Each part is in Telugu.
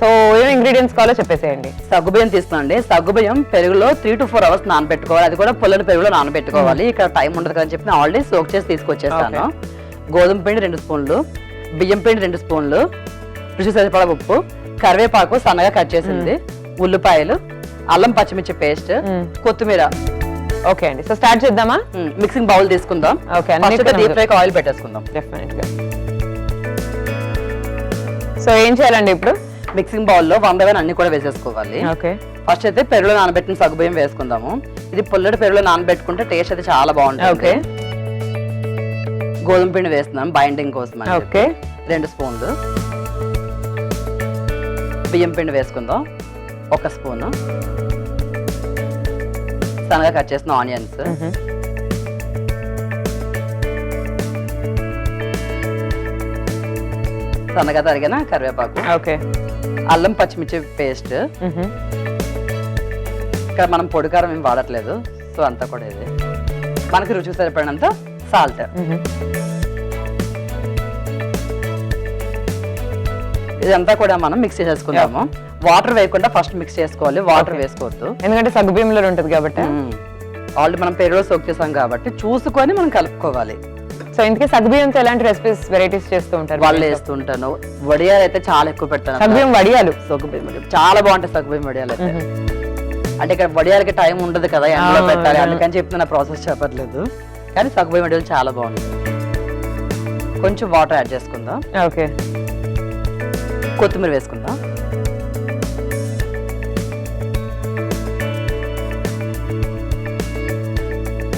సో ఏం ఇంగ్రీడియంట్స్ కావాలో చెప్పేసేయండి. సగ్గుబియ్యం తీసుకోండి. సగ్గుబియ్యం పెరుగులో 3 to 4 hours నానబెట్టుకోవాలి. అది కూడా పుల్లని పెరుగులో నానబెట్టుకోవాలి. ఇక్కడ టైం ఉండదు కదా చెప్పి నేను ఆల్రెడీ సోక్ చేసి తీసుకొచ్చేస్తాను. గోధుమ పిండి 2 స్పూన్లు, బియ్యం పిండి 2 స్పూన్లు, రుచి సరిపడా ఉప్పు, కరివేపాకు సన్నగా కట్ చేసింది, ఉల్లిపాయలు, అల్లం పచ్చిమిర్చి పేస్ట్, కొత్తిమీర. ఓకే అండి, సో స్టార్ట్ చేద్దామా? మిక్సింగ్ బౌల్ తీసుకుందాం. డీప్ ఫ్రై ఆయిల్ పెట్టేసుకుందాం. డెఫినెట్ గా. సో ఏం చేయాలండి ఇప్పుడు? మిక్సింగ్ బౌల్ లో 1/1 అన్ని కూడా వేసేసుకోవాలి. ఓకే, ఫస్ట్ అయితే పెరుగులో నానబెట్టిన సగ్గుబియ్యం వేసుకుందాము. ఇది పుల్లటి పెరుగులో నానబెట్టుకుంటే టేస్ట్ అయితే చాలా బాగుంటుంది. ఓకే, గోధుమ పిండి వేస్తున్నాం బైండింగ్ కోసం. ఓకే, 2 స్పూన్లు. బియ్యం పిండి వేసుకుందాం 1 స్పూన్. సన్నగా కట్ చేసిన ఆనియన్స్, సన్నగా తరిగిన కరివేపాకు, ఓకే, అల్లం పచ్చిమిర్చి పేస్ట్. ఇక్కడ మనం పొడి కారం ఏం వాడట్లేదు, సో అంతా కూడా ఇది. మనకి రుచి సరిపడినంత సాల్ట్. ఇదంతా కూడా మనం మిక్స్ చేసేసుకుందాము. వాటర్ వేయకుండా ఫస్ట్ మిక్స్ చేసుకోవాలి, వాటర్ వేసుకోవద్దు ఎందుకంటే సగ్గుబియ్యంలో ఉంటుంది కాబట్టి. ఆల్రెడీ మనం పెరుగులో సోక్ చేసాం కాబట్టి చూసుకొని మనం కలుపుకోవాలి. సో ఇంటికి సగ్గుబియ్యంతో ఎలాంటి రెసిపీస్ వెరైటీస్ చేస్తూ ఉంటారు? వాళ్ళు వేస్తుంటాను. వడియాలు అయితే చాలా ఎక్కువ పెడతాను. సగ్గుబియ్యం వడియాలు, సగ్గుబియ్యం వడియాలు చాలా బాగుంటాయి. సగ్గుబియ్యం వడియాలు అయితే అంటే ఇక్కడ వడియాలకి టైం ఉండదు కదా, ఎండలో పెట్టాలి, అందుకని చెప్పి నా ప్రాసెస్ చెప్పట్లేదు. కానీ సగ్గుబియ్యం వడియాలు చాలా బాగుంటాయి. కొంచెం వాటర్ యాడ్ చేసుకుందాం. ఓకే, కొత్తిమీర వేసుకుందాం.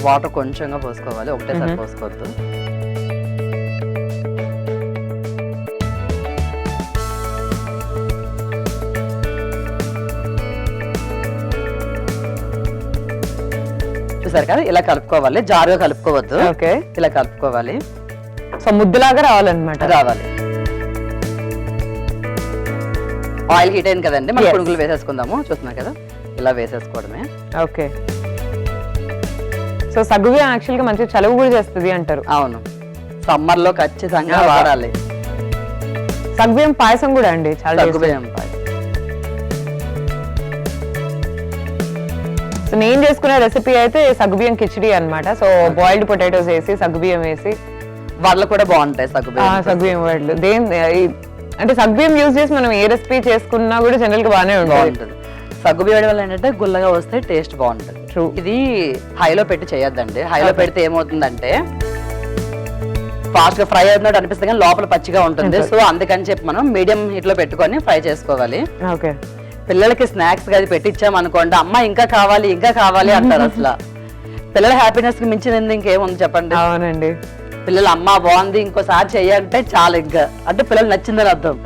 వాటర్ కొంచెంగా పోసుకోవాలి, ఒకటేసారి పోసుకోవద్దు. చూసారు కదా, ఇలా కలుపుకోవాలి, జారుగా కలుపుకోవద్దు. ఓకే, ఇలా కలుపుకోవాలి. సో ముద్దులాగా రావాలన్నమాట. రావాలి. ఆయిల్ హీట్ అయింది కదండి, మనం పునుగులు వేసేసుకుందాము. చూస్తున్నారు కదా, ఇలా వేసేసుకోవడమే. ఓకే, సో సగ్గుబియ్యం యాక్చువల్ గా మంచి చలువ కూడా చేస్తుంది అంటారు. అవును, సమ్మర్ లో ఖచ్చితంగా వాడాలి. సగ్గుబియ్యం పాయసం కూడా అండి చాలా. సగ్గుబియ్యం పాయసం. సో నేను చేసుకునే రెసిపీ అయితే సగ్గుబియ్యం కిచిడి అన్నమాట. సో బాయిల్డ్ పొటాటోస్ వేసి సగ్గుబియ్యం వేసి వడలు కూడా బాగుంటాయి. సగ్గుబియ్యం వడలు అంటే సగ్గుబియ్యం యూజ్ చేసి మనం ఏ రెసిపీ చేసుకున్నా కూడా జనరల్ గా బాగానే ఉంటుంది. సగ్గుబియ్యం వల్ల ఏంటంటే గుల్లగా వస్తే టేస్ట్ బాగుంటుంది. ఇది హైలో పెట్టి చేయొద్దండి. హైలో పెడితే ఏమవుతుందంటే ఫాస్ట్ గా ఫ్రై అవుతున్నట్టు అనిపిస్తుంది కానీ లోపల పచ్చిగా ఉంటుంది. సో అందుకని చెప్పి మనం మీడియం హీట్ లో పెట్టుకొని ఫ్రై చేసుకోవాలి. ఓకే, పిల్లలకి స్నాక్స్ అది పెట్టించామనుకోండి, అమ్మ ఇంకా కావాలి ఇంకా కావాలి అంటారు. అసలు పిల్లల హ్యాపీనెస్ కి మించినది ఇంకేముంది చెప్పండి. అవునండి, పిల్లలు అమ్మ బాగుంది ఇంకోసారి చెయ్యంటే చాలా ఇంకా అంటే పిల్లలు నచ్చిందని అర్థం.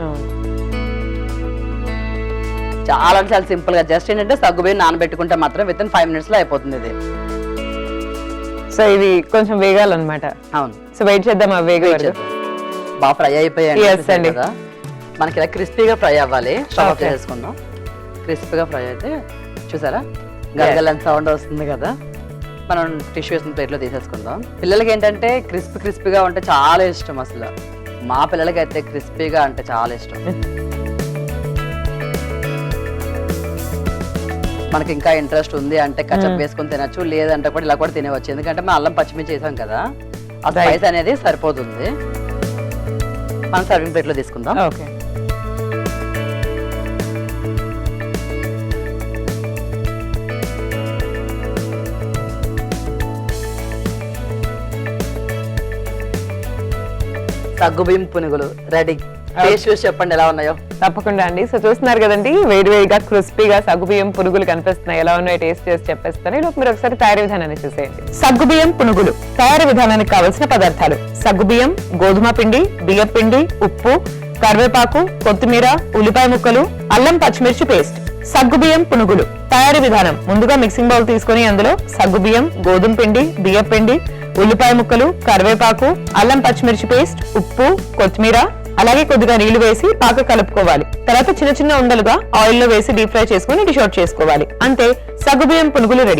చాలా అంటే చాలా సింపుల్ గా జస్ట్ ఏంటంటే సగ్గుబియ్యం నానబెట్టుకుంటే మాత్రం విత్ ఇన్ 5 minutes లో అయిపోతుంది ఇది. సో ఇది కొంచెం వేగాలన్నమాట. అవును, సో వెయిట్ చేద్దాం. బాగా ఫ్రై అయిపోయాయి కదా, మనకి ఇలా క్రిస్పీగా ఫ్రై అవ్వాలి. స్టవ్ ఆఫ్ చేసుకుందాం. క్రిస్పీగా ఫ్రై అయితే చూసారా గలగలని సౌండ్ వస్తుంది కదా, మనం టిష్యూ వేసిన ప్లేట్లో తీసేసుకుందాం. పిల్లలకి ఏంటంటే క్రిస్పీగా ఉంటే చాలా ఇష్టం. అసలు మా పిల్లలకి అయితే క్రిస్పీగా అంటే చాలా ఇష్టం. మనకి ఇంకా ఇంట్రెస్ట్ ఉంది అంటే కచప్ వేసుకొని తినచ్చు, లేదంటే కూడా ఇలా కూడా తినవచ్చు. ఎందుకంటే మనం అల్లం పచ్చిమిర్చి చేసాం కదా, ఆ స్పైస్ అనేది సరిపోతుంది. మనం సర్వింగ్ ప్లేట్లో తీసుకుందాం. ఓకే, సగ్గుబియ్యం పునుగులు రెడీ. టేస్ట్ చూసి చెప్పండి ఎలా ఉన్నాయో. తప్పకుండా అండి. సో చూస్తున్నారు కదండి, వేడివేడిగా క్రిస్పీగా సగ్గుబియ్యం పునుగులు కనిపిస్తున్నాయి. ఎలా ఉన్నాయో టేస్ట్ చేసి చెప్పేస్తాను. ఇలా మీరు ఒకసారి తయారీ విధానాన్ని చూసేయండి. సగ్గుబియ్యం పునుగులు తయారీ విధానానికి కావలసిన పదార్థాలు: సగ్గుబియ్యం, గోధుమ పిండి, బియ్యం పిండి, ఉప్పు, కరివేపాకు, కొత్తిమీర, ఉల్లిపాయ ముక్కలు, అల్లం పచ్చిమిర్చి పేస్ట్. సగ్గుబియ్యం పునుగులు తయారీ విధానం: ముందుగా మిక్సింగ్ బౌల్ తీసుకుని అందులో సగ్గుబియ్యం, గోధుమ పిండి, బియ్యం పిండి, ఉల్లిపాయ ముక్కలు, కరివేపాకు, అల్లం పచ్చిమిర్చి పేస్ట్, ఉప్పు, కొత్తిమీర, అలాగే కొద్దిగా నీళ్లు వేసి బాగా కలుపుకోవాలి. తర్వాత చిన్న చిన్న ఉండలుగా ఆయిల్ లో వేసి డీప్ ఫ్రై చేసుకుని డిష్ అవుట్ చేసుకోవాలి. అంతే, సగ్గుబియ్యం పునుగులు రెడీ.